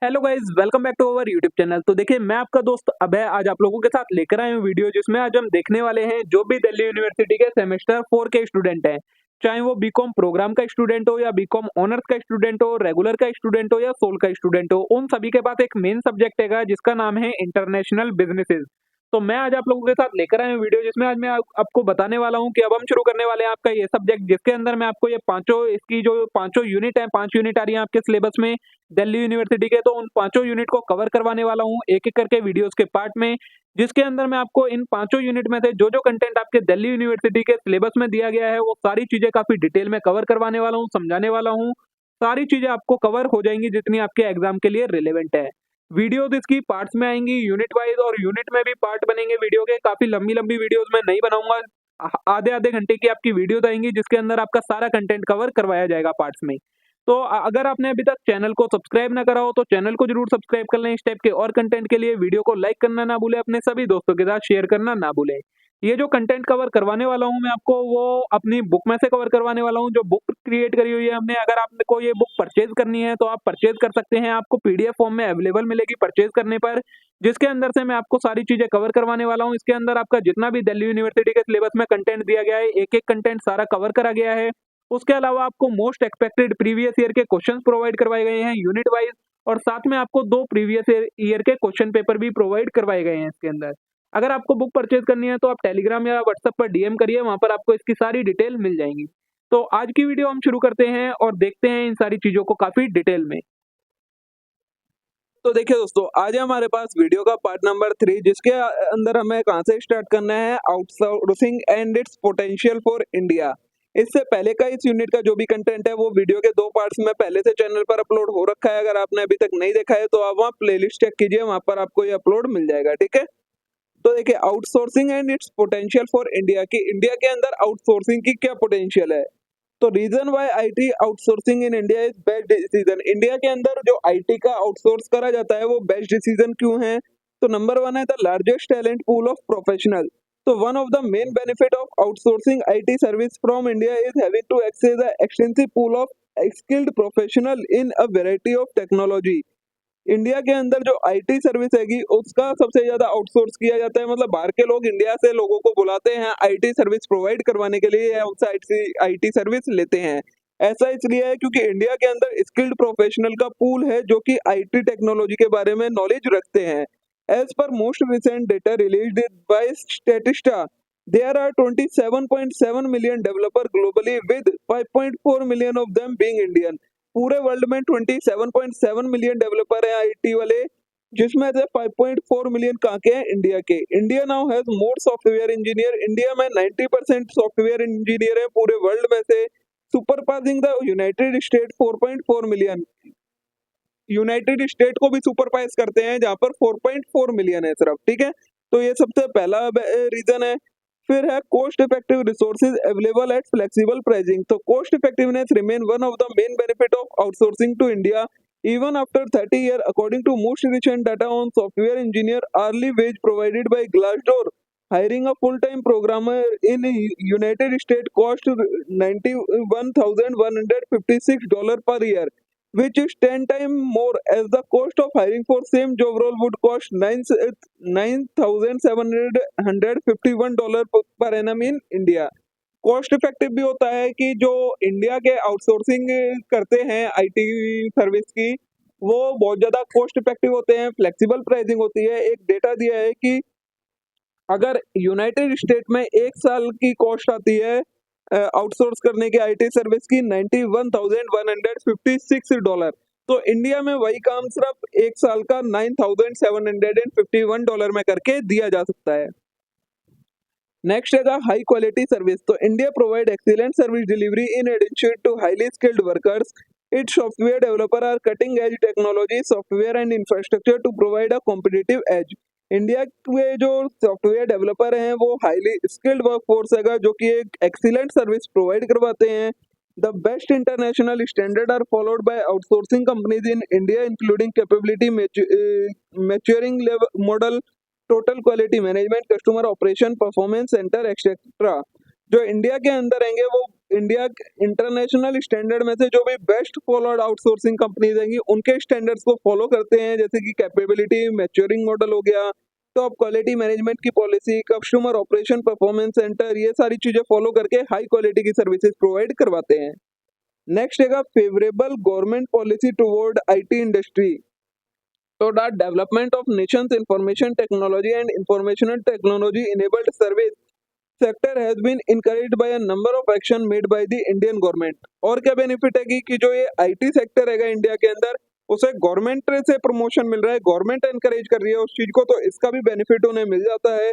Hello guys, welcome back to our YouTube channel. तो देखिए, मैं आपका दोस्त अभय आज आप लोगों के साथ लेकर आया हूँ वीडियो, जिसमें आज हम देखने वाले हैं जो भी दिल्ली यूनिवर्सिटी के सेमेस्टर 4 के स्टूडेंट हैं, चाहे वो बीकॉम प्रोग्राम का स्टूडेंट हो या बीकॉम ऑनर्स का स्टूडेंट हो, रेगुलर का स्टूडेंट हो या सोल का स्टूडेंट हो, उन सभी के पास एक मेन सब्जेक्ट है जिसका नाम है इंटरनेशनल बिजनेसेस। तो मैं आज आप लोगों के साथ लेकर आया हूँ वीडियो, जिसमें आज मैं आपको बताने वाला हूँ कि अब हम शुरू करने वाले हैं आपका ये सब्जेक्ट, जिसके अंदर मैं आपको ये पांचों इसकी जो पांचों यूनिट है, 5 यूनिट आ रही है आपके सिलेबस में दिल्ली यूनिवर्सिटी के। तो उन पांचों यूनिट को कवर करवाने वाला हूँ एक एक करके वीडियोस के पार्ट में, जिसके अंदर मैं आपको इन पांचों यूनिट में से जो जो कंटेंट आपके दिल्ली यूनिवर्सिटी के सिलेबस में दिया गया है वो सारी चीजें काफी डिटेल में कवर करवाने वाला हूँ, समझाने वाला हूँ। सारी चीजें आपको कवर हो जाएंगी जितनी आपके एग्जाम के लिए रिलेवेंट है। वीडियोस इसकी पार्ट्स में आएंगी यूनिट वाइज, और यूनिट में भी पार्ट बनेंगे वीडियो के। काफी लंबी लंबी वीडियोस मैं नहीं बनाऊंगा, आधे आधे घंटे की आपकी वीडियोस आएंगी जिसके अंदर आपका सारा कंटेंट कवर करवाया जाएगा पार्ट्स में। तो अगर आपने अभी तक चैनल को सब्सक्राइब ना करा हो तो चैनल को जरूर सब्सक्राइब कर लें इस टाइप के और कंटेंट के लिए। वीडियो को लाइक करना ना भूलें, अपने सभी दोस्तों के साथ शेयर करना ना भूलें। ये जो कंटेंट कवर करवाने वाला हूँ मैं आपको, वो अपनी बुक में से कवर करवाने वाला हूँ, जो बुक क्रिएट करी हुई है हमने। अगर आपको ये बुक परचेज करनी है तो आप परचेज कर सकते हैं, आपको पीडीएफ फॉर्म में अवेलेबल मिलेगी परचेज करने पर, जिसके अंदर से मैं आपको सारी चीजें कवर करवाने वाला हूँ। इसके अंदर आपका जितना भी दिल्ली यूनिवर्सिटी के सिलेबस में कंटेंट दिया गया है, एक एक कंटेंट सारा कवर करा गया है। उसके अलावा आपको मोस्ट एक्सपेक्टेड प्रीवियस ईयर के क्वेश्चंस प्रोवाइड करवाए गए हैं यूनिट वाइज, और साथ में आपको 2 प्रीवियस ईयर के क्वेश्चन पेपर भी प्रोवाइड करवाए गए हैं इसके अंदर। अगर आपको बुक परचेज करनी है तो आप टेलीग्राम या व्हाट्सएप पर डीएम करिए, वहां पर आपको इसकी सारी डिटेल मिल जाएंगी। तो आज की वीडियो हम शुरू करते हैं और देखते हैं इन सारी चीजों को काफी डिटेल में। तो देखिए दोस्तों, आज है हमारे पास वीडियो का पार्ट नंबर 3, जिसके अंदर हमें कहाँ से स्टार्ट करना है, outsourcing and its potential for India. इससे पहले का इस यूनिट का जो भी कंटेंट है वो वीडियो के 2 पार्ट्स में पहले से चैनल पर अपलोड हो रखा है। अगर आपने अभी तक नहीं देखा है तो आप वहाँ प्लेलिस्ट चेक कीजिए, वहां पर आपको ये अपलोड मिल जाएगा। ठीक है, तो देखिए, outsourcing and its potential for India की इंडिया के अंदर आउटसोर्सिंग की क्या पोटेंशियल है। तो reason why IT outsourcing in India is best decision. India के अंदर जो आईटी का आउटसोर्स करा जाता है वो बेस्ट डिसीजन क्यों है। तो नंबर 1 है the largest talent pool of professional. तो one of the main benefit of outsourcing IT service from India is having to access the extensive pool of skilled professional in a variety of technology. India के अंदर जो IT service हैगी उसका सबसे ज्यादा outsource किया जाता है, मतलब बाहर के लोग इंडिया से लोगों को बुलाते हैं आईटी सर्विस प्रोवाइड करवाने के लिए या उनसे आईटी सर्विस लेते हैं। ऐसा इसलिए है क्योंकि इंडिया के अंदर स्किल्ड प्रोफेशनल का पूल है जो कि आईटी टेक्नोलॉजी के बारे में नॉलेज रखते हैं। As per most recent data released by Statista, there are 27.7 million developer globally with 5.4 million of them being Indian। पूरे वर्ल्ड में 27.7 मिलियन डेवलपर हैं आईटी वाले, जिसमें से 5.4 मिलियन कहाँ के हैं, इंडिया के। India now has more software engineer. India में 90% सॉफ्टवेयर इंजीनियर हैं पूरे वर्ल्ड में से, super passing the United state 4.4 million. United state को भी सुपर पास करते हैं जहाँ पर 4.4 मिलियन है सिर्फ। ठीक है, तो ये सबसे पहला रीजन है। फिर है cost effective resources available at flexible pricing. तो cost effectiveness remain one of the main benefit of outsourcing to India even after 30 year according to most recent data on software engineer early wage provided by Glassdoor. hiring a full-time programmer in United States cost $91,156 per year, which is 10 times more as the cost of hiring for same job role would cost $9,751 per annum in India। Cost effective भी होता है कि जो India के outsourcing करते हैं IT service की, वो बहुत ज्यादा कॉस्ट इफेक्टिव होते हैं, फ्लेक्सिबल प्राइसिंग होती है। एक डेटा दिया है कि अगर यूनाइटेड स्टेट में 1 साल की कॉस्ट आती है आउटसोर्स करने की आईटी सर्विस की $91,156, तो इंडिया में वही काम सिर्फ 1 साल का $9,751 में करके दिया जा सकता है। नेक्स्ट है हाई क्वालिटी सर्विस। तो India provide excellent service delivery in addition to highly skilled workers. Its software developer are cutting edge technology software and infrastructure to provide a competitive edge. India के जो software developer हैं वो highly skilled workforce है जो कि एक excellent service provide करवाते हैं। The best international standard are followed by outsourcing companies in India including capability maturing model, total quality management, customer operation, performance centre etcetera. जो India के अंदर रहेंगे वो इंडिया इंटरनेशनल स्टैंडर्ड में से जो भी बेस्ट फॉलोड आउटसोर्सिंग कंपनीज रहेंगी उनके स्टैंडर्ड्स को फॉलो करते हैं, जैसे कि कैपेबिलिटी मैच्योरिंग मॉडल हो गया, टॉप क्वालिटी मैनेजमेंट की policy, customer operation performance centre, ये सारी चीजें फॉलो करके हाई क्वालिटी की सर्विसेज प्रोवाइड करवाते हैं। नेक्स्ट है favourable government policy toward IT industry. So that development of nation's information technology and information technology enabled service sector has been encouraged by a number of action made by the Indian government। और क्या benefit है कि जो ये IT sector है India के अंदर उसे गवर्नमेंट से प्रमोशन मिल रहा है, गवर्नमेंट एनकरेज कर रही है उस चीज को, तो इसका भी बेनिफिट उन्हें मिल जाता है।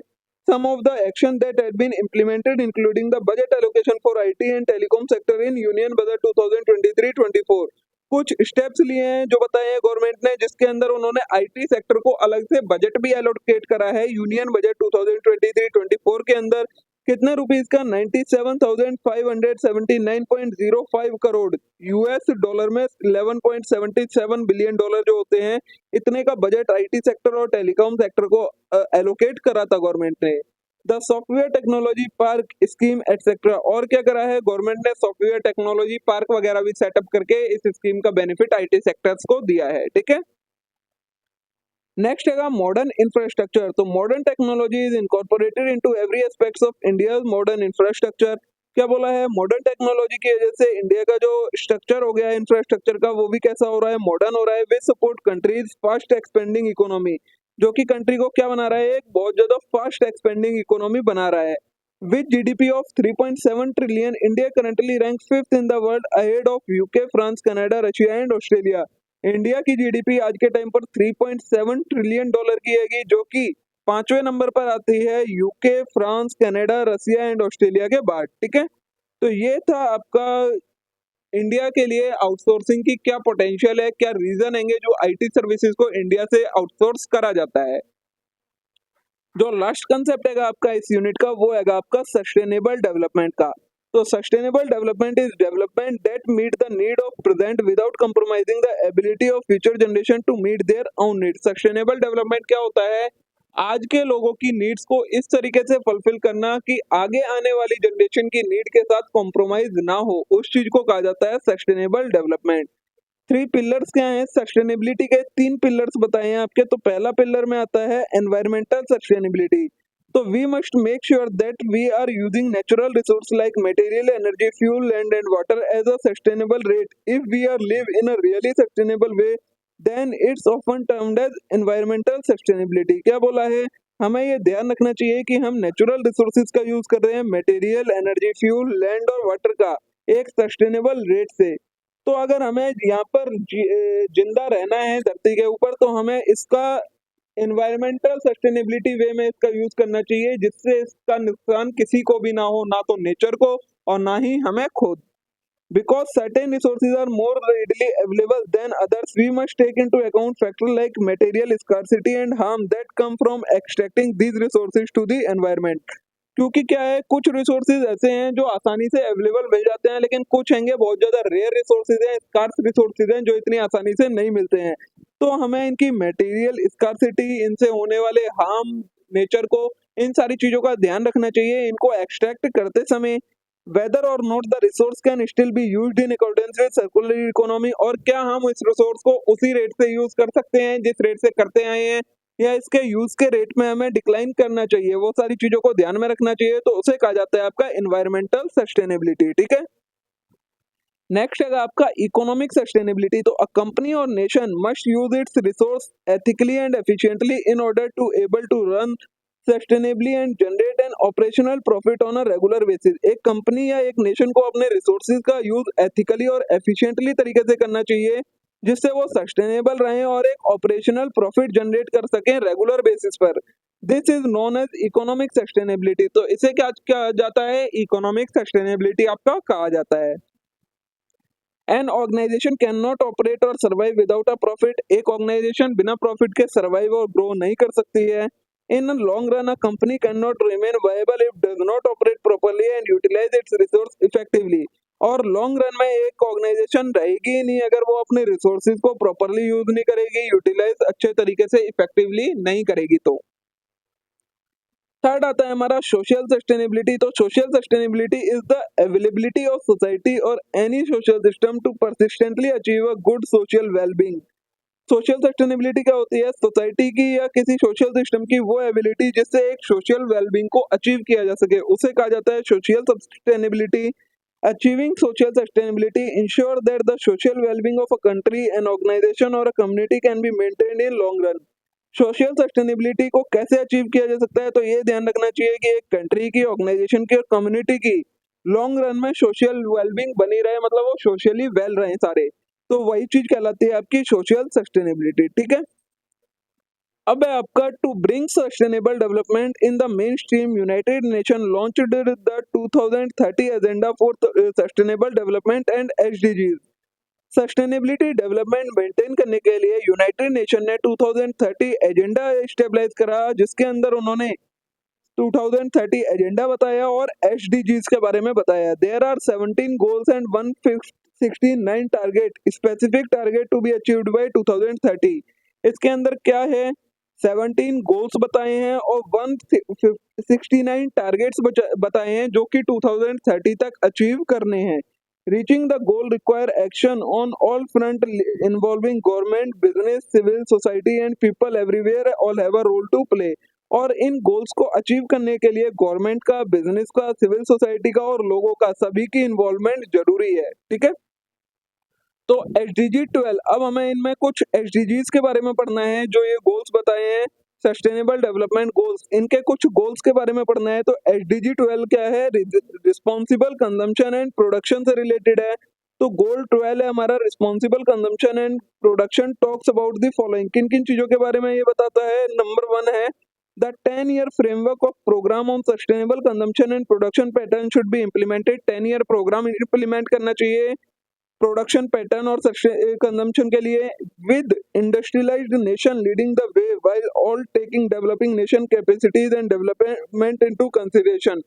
Some of the action that had been implemented including the budget allocation for IT and telecom sector in Union Budget 2023-24। कुछ स्टेप्स लिए हैं जो बताए हैं गवर्नमेंट ने, जिसके अंदर उन्होंने आईटी सेक्टर को अलग से बजट भी एलोकेट करा है यूनियन बजट 2023-24 के अंदर। कितने रुपीस का? 97,579.05 करोड़ यूएस डॉलर में 11.77 बिलियन डॉलर जो होते हैं, इतने का बजट आईटी सेक्टर और टेलीकॉम सेक्टर को एलोकेट करा था गवर्नमेंट ने। The software technology park scheme etcetera. और क्या करा है गवर्नमेंट ने? सॉफ्टवेयर टेक्नोलॉजी पार्क वगैरह भी सेटअप करके इस स्कीम का बेनिफिट आईटी सेक्टर्स को दिया है। ठीक है, नेक्स्ट है मॉडर्न इंफ्रास्ट्रक्चर। तो modern technology is incorporated into every aspects of India modern infrastructure. क्या बोला है? मॉडर्न टेक्नोलॉजी की वजह से इंडिया का जो स्ट्रक्चर हो गया है इंफ्रास्ट्रक्चर का, वो भी कैसा हो रहा है? मॉडर्न हो रहा है। With support countries fast expanding economy, जो कि कंट्री को क्या बना रहा है? एक बहुत ज्यादा फास्ट एक्सपेंडिंग इकोनॉमी बना रहा है। With GDP of 3.7 trillion, India currently rank 5th in the world ahead of UK, France, Canada, Russia and Australia. India की जीडीपी आज के टाइम पर 3.7 ट्रिलियन डॉलर की हैगी, जो कि 5वें नंबर पर आती है UK, France, Canada, Russia and Australia के बाद। ठीक है, तो ये था आपका इंडिया के लिए आउटसोर्सिंग की क्या पोटेंशियल है, क्या रीजन है जो आईटी सर्विसेज को इंडिया से आउटसोर्स करा जाता है। जो लास्ट कंसेप्ट है आपका इस यूनिट का, वो है आपका सस्टेनेबल डेवलपमेंट का। तो sustainable development is development that meet the need of present without compromising the ability of future generation to meet their own need. Sustainable development क्या होता है? आज के लोगों की नीड्स को इस तरीके से फुलफिल करना कि आगे आने वाली जनरेशन की नीड के साथ कॉम्प्रोमाइज ना हो, उस चीज को कहा जाता है सस्टेनेबल डेवलपमेंट। 3 पिलर्स क्या हैं? सस्टेनेबिलिटी के 3 पिलर्स बताए हैं आपके। तो पहला पिलर में आता है एनवायरमेंटल सस्टेनेबिलिटी। तो we must make sure that we are using natural resource like material, energy, fuel, land and water as a sustainable rate. If we are live in a really sustainable way then its often termed as environmental sustainability. क्या बोला है? हमें ये ध्यान रखना चाहिए कि हम नेचुरल रिसोर्सेज का यूज कर रहे हैं, मटेरियल, एनर्जी, फ्यूल, लैंड और वाटर का, एक सस्टेनेबल रेट से। तो अगर हमें यहाँ पर जिंदा रहना है धरती के ऊपर, तो हमें इसका एनवायरमेंटल सस्टेनेबिलिटी वे में इसका यूज करना चाहिए, जिससे इसका नुकसान किसी को भी ना हो, ना तो नेचर को और ना ही हमें खुद। Because certain resources are more readily available than others, we must take into account factors like material scarcity and harm that come from extracting these resources to the environment। क्योंकि क्या है, कुछ रिसोर्सेज ऐसे हैं जो आसानी से अवेलेबल मिल जाते हैं, लेकिन कुछ हैंगे बहुत ज्यादा रेयर रिसोर्सेज हैं, स्कार्स रिसोर्सेज हैं जो इतनी आसानी से नहीं मिलते हैं। तो हमें इनकी मटेरियल स्कार्सिटी, इनसे होने वाले हार्म नेचर को, इन सारी चीजों का ध्यान रखना चाहिए। इनको एक्सट्रैक्ट करते समय whether or not the resource can still be used in accordance with circular economy, और क्या हम इस रिसोर्स को उसी रेट से यूज कर सकते हैं जिस रेट से करते आए हैं, या इसके यूज के रेट में हमें डिक्लाइन करना चाहिए। वो सारी चीजों को ध्यान में रखना चाहिए, तो उसे कहा जाता है आपका एनवायरमेंटल सस्टेनेबिलिटी। ठीक है, नेक्स्ट है आपका इकोनॉमिक सस्टेनेबिलिटी। तो अ कंपनी और nation must use its resource ethically and efficiently in order to able to run sustainably and generate an operational profit on a regular basis. एक company या एक nation को अपने resources का use ethically और efficiently तरीके से करना चाहिए, जिससे वो सस्टेनेबल रहें और एक ऑपरेशनल प्रॉफिट जनरेट कर सकें रेगुलर बेसिस पर। This is known as economic sustainability. तो इसे क्या कहा जाता है? इकोनॉमिक सस्टेनेबिलिटी आपका कहा जाता है। An organisation can not operate और सर्वाइव विदाउट अ प्रॉफिट। एक ऑर्गेनाइजेशन बिना प्रॉफिट के सर्वाइव और ग्रो नहीं कर सकती है। In long run a company can not remain viable if does not operate properly and utilise its resource effectively. और लॉन्ग रन में एक ऑर्गेनाइजेशन रहेगी ही नहीं अगर वो अपने रिसोर्सेज को प्रॉपर्ली यूज नहीं करेगी, यूटिलाइज अच्छे तरीके से इफेक्टिवली नहीं करेगी। तो थर्ड आता है हमारा सोशल सस्टेनेबिलिटी। तो social sustainability is the availability of society और any social system to persistently achieve a good social wellbeing. Social sustainability क्या होती है? सोसाइटी की या किसी सोशल सिस्टम की वो एबिलिटी जिससे एक सोशल वेलबींग को अचीव किया जा सके, उसे कहा जाता है social sustainability. Achieving social sustainability ensure that the social well-being of a country, an organization or a community can be maintained in long run। Social sustainability को कैसे अचीव किया जा सकता है? तो ये ध्यान रखना चाहिए कि एक कंट्री की, ऑर्गेनाइजेशन की और कम्युनिटी की लॉन्ग रन में सोशल वेलबींग बनी रहे, मतलब वो सोशली वेल रहे सारे। तो वही चीज कहलाती है आपकी सोशल सस्टेनेबिलिटी। ठीक है, अब है आपका to bring sustainable development in the mainstream, United Nation launched the 2030 agenda for sustainable development and SDGs. Sustainability development maintain करने के लिए यूनाइटेड नेशन ने 2030 एजेंडा स्टेबलाइज करा, जिसके अंदर उन्होंने 2030 एजेंडा बताया और एसडीजीज के बारे में बताया। There are 17 goals and 169 target, specific target to be achieved by 2030। इसके अंदर क्या है? 17 गोल्स बताए हैं और 169 टारगेट्स बताए हैं जो कि 2030 तक अचीव करने हैं। Reaching the goal require action on all front involving government, business, civil society and people everywhere all have a role to play. और इन गोल्स को अचीव करने के लिए गवर्नमेंट का, बिजनेस का, सिविल सोसाइटी का और लोगों का, सभी की इन्वॉल्वमेंट जरूरी है। ठीक है, तो एसडीजी 12, अब हमें इनमें कुछ एसडीजीज के बारे में पढ़ना है। जो ये गोल्स बताए हैं सस्टेनेबल डेवलपमेंट गोल्स, इनके कुछ गोल्स के बारे में पढ़ना है। तो एसडीजी 12 क्या है? रिस्पॉन्सिबल कंजम्पशन एंड प्रोडक्शन से रिलेटेड है। तो गोल 12 है हमारा responsible consumption and production, talks about the following. किन किन चीजों के बारे में ये बताता है? नंबर 1 है the 10-year framework of program on sustainable consumption and production pattern should be implemented। 10-year programme implement करना चाहिए प्रोडक्शन पैटर्न और कंजम्पशन के लिए, with industrialised nation leading the way while all taking developing nation capacities and development into consideration.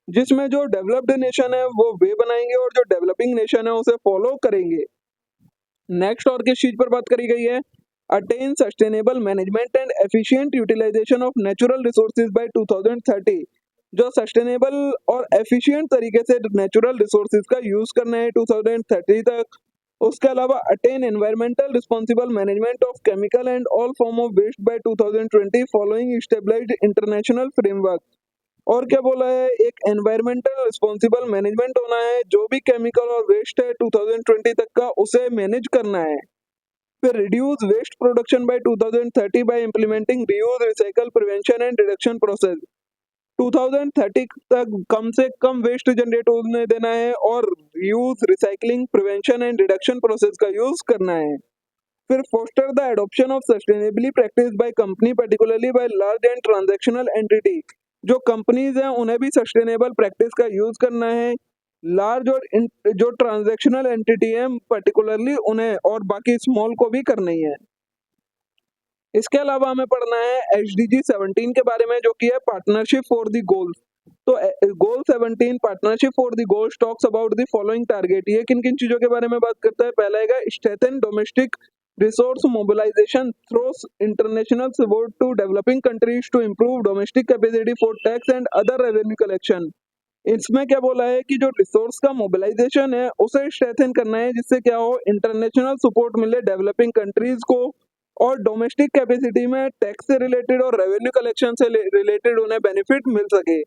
जिसमें जो developed nation है वो वे बनाएंगे और जो डेवलपिंग नेशन है उसे फॉलो करेंगे। नेक्स्ट और किस चीज पर बात करी गई है? Attain sustainable management and efficient utilisation of natural resources by 2030। जो सस्टेनेबल और एफिशिएंट तरीके से नेचुरल रिसोर्सेज का यूज करना है 2030 तक। उसके अलावा attain environmental responsible management of chemical and all form of waste by 2020 following stabilised international framework. और क्या बोला है? एक एनवायरमेंटल रिस्पॉन्सिबल मैनेजमेंट होना है, जो भी केमिकल और वेस्ट है 2020 तक का उसे मैनेज करना है। फिर reduce waste production by 2030 by implementing reuse, recycle, prevention and reduction process. 2030 तक कम से कम वेस्ट जनरेट होने देना है और reuse, recycling, prevention and reduction process का यूज करना है। फिर foster the adoption of sustainably practice by company, particularly by large and transactional entity. जो कंपनीज हैं उन्हें भी सस्टेनेबल प्रैक्टिस का यूज करना है। लार्ज और जो ट्रांजैक्शनल एंटिटी है पर्टिकुलरली उन्हें, और बाकी स्मॉल को भी करनी है। इसके अलावा हमें पढ़ना है एचडीजी 17 के बारे में, जो कि है पार्टनरशिप फॉर द गोल्स। तो गोल 17 partnership for the goals talks about the following target. ये किन किन चीजों के बारे में बात करता है? पहला है strengthen domestic resource mobilisation through international support to developing countries to improve domestic capacity for tax and other revenue collection. इसमें क्या बोला है कि जो रिसोर्स का मोबिलाइजेशन है उसे स्ट्रेंथन करना है, जिससे क्या हो, इंटरनेशनल सपोर्ट मिले डेवलपिंग कंट्रीज को और डोमेस्टिक कैपेसिटी में टैक्स से रिलेटेड और रेवेन्यू कलेक्शन से रिलेटेड उन्हें बेनिफिट मिल सके।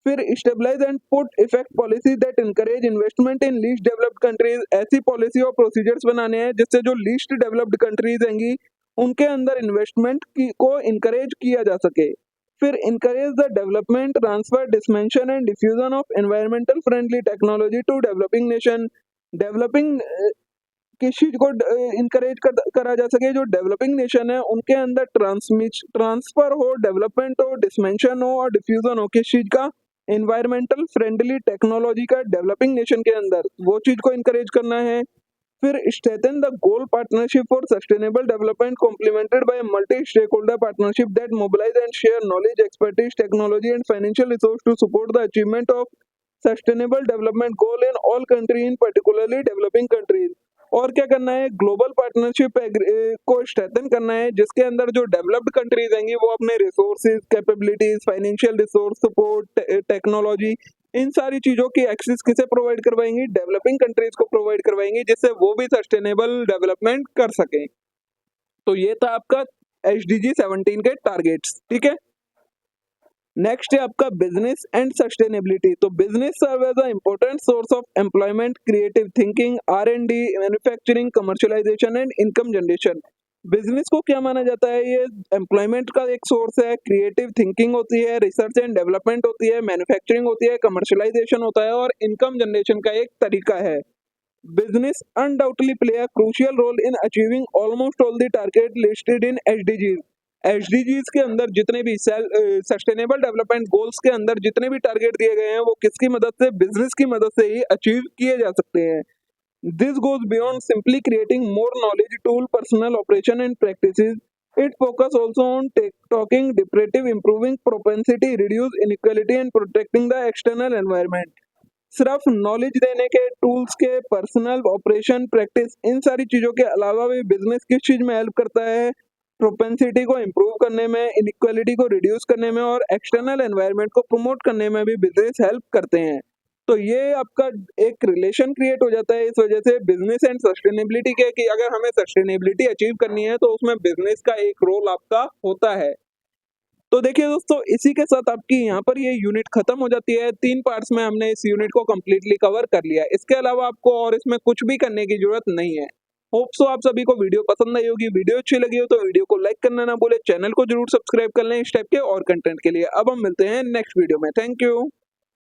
फिर stabilise and put effect policy that encourage investment in least developed countries. ऐसी पॉलिसी और प्रोसीजर्स बनाने हैं जिससे जो लीस्ट डेवलप्ड कंट्रीज हैंगी उनके अंदर इन्वेस्टमेंट को इनकरेज किया जा सके। फिर encourage the development, transfer, dissemination and diffusion of environmental friendly technology to developing nation. Developing किस चीज को इनकरेज करा जा सके? जो डेवलपिंग नेशन है उनके अंदर ट्रांसफर हो, डेवलपमेंट हो, डिसमेंशन हो और डिफ्यूजन हो। किस चीज का? एनवायरमेंटल फ्रेंडली टेक्नोलॉजी का डेवलपिंग नेशन के अंदर, वो चीज को इनकरेज करना है। फिर strengthen the goal partnership for sustainable development complemented by multi stakeholder partnership that mobilise and share knowledge, expertise, technology and financial resource to support the achievement of sustainable development goal in all country, in particularly developing countries. और क्या करना है, global partnership को strengthen करना है, जिसके अंदर जो डेवलप्ड कंट्रीज आएंगी वो अपने resources, capabilities, financial resource, support, technology, इन सारी चीजों की एक्सेस किसे प्रोवाइड करवाएंगी, डेवलपिंग कंट्रीज को प्रोवाइड करवाएंगी, जिससे वो भी सस्टेनेबल डेवलपमेंट कर सकें। तो ये था आपका SDG 17 के टारगेट्स, ठीक है। नेक्स्ट है आपका बिजनेस एंड सस्टेनेबिलिटी। तो business serve as a important source of employment, creative thinking, R&D, manufacturing, commercialisation and income generation. Business को क्या माना जाता है, ये एम्प्लॉयमेंट का एक सोर्स है, क्रिएटिव थिंकिंग होती है, रिसर्च एंड डेवलपमेंट होती है, मैन्युफैक्चरिंग होती है, कमर्शियलाइजेशन होता है और इनकम जनरेशन का एक तरीका है। Business undoubtedly play a crucial role in achieving almost all the target listed in SDGs. SDGs के अंदर जितने भी सस्टेनेबल डेवलपमेंट गोल्स के अंदर जितने भी टारगेट दिए गए हैं वो किसकी मदद से, बिजनेस की मदद से ही अचीव किए जा सकते हैं। This goes beyond simply creating more knowledge tool, personal operation and practices. It focus also on talking, depurative, improving propensity, reduce inequality and protecting the external environment. सिर्फ नॉलेज देने के, टूल्स के, पर्सनल ऑपरेशन प्रैक्टिस, इन सारी चीजों के अलावा भी business किस चीज में हेल्प करता है, प्रोपेंसिटी को इम्प्रूव करने में, इनइक्वालिटी को रिड्यूस करने में और एक्सटर्नल एनवायरनमेंट को प्रमोट करने में भी बिजनेस हेल्प करते हैं। तो ये आपका एक रिलेशन क्रिएट हो जाता है इस वजह से बिजनेस एंड सस्टेनेबिलिटी के, कि अगर हमें सस्टेनेबिलिटी अचीव करनी है तो उसमें बिजनेस का एक रोल आपका होता है। तो देखिए दोस्तों, इसी के साथ आपकी यहाँ पर ये यूनिट खत्म हो जाती है। 3 पार्ट्स में हमने इस यूनिट को कंप्लीटली कवर कर लिया। इसके अलावा आपको और इसमें कुछ भी करने की जरूरत नहीं है। होप सो आप सभी को वीडियो पसंद आई होगी। वीडियो अच्छी लगी हो तो वीडियो को लाइक करना ना भूले, चैनल को जरूर सब्सक्राइब कर लें इस टाइप के और कंटेंट के लिए। अब हम मिलते हैं नेक्स्ट वीडियो में। Thank you.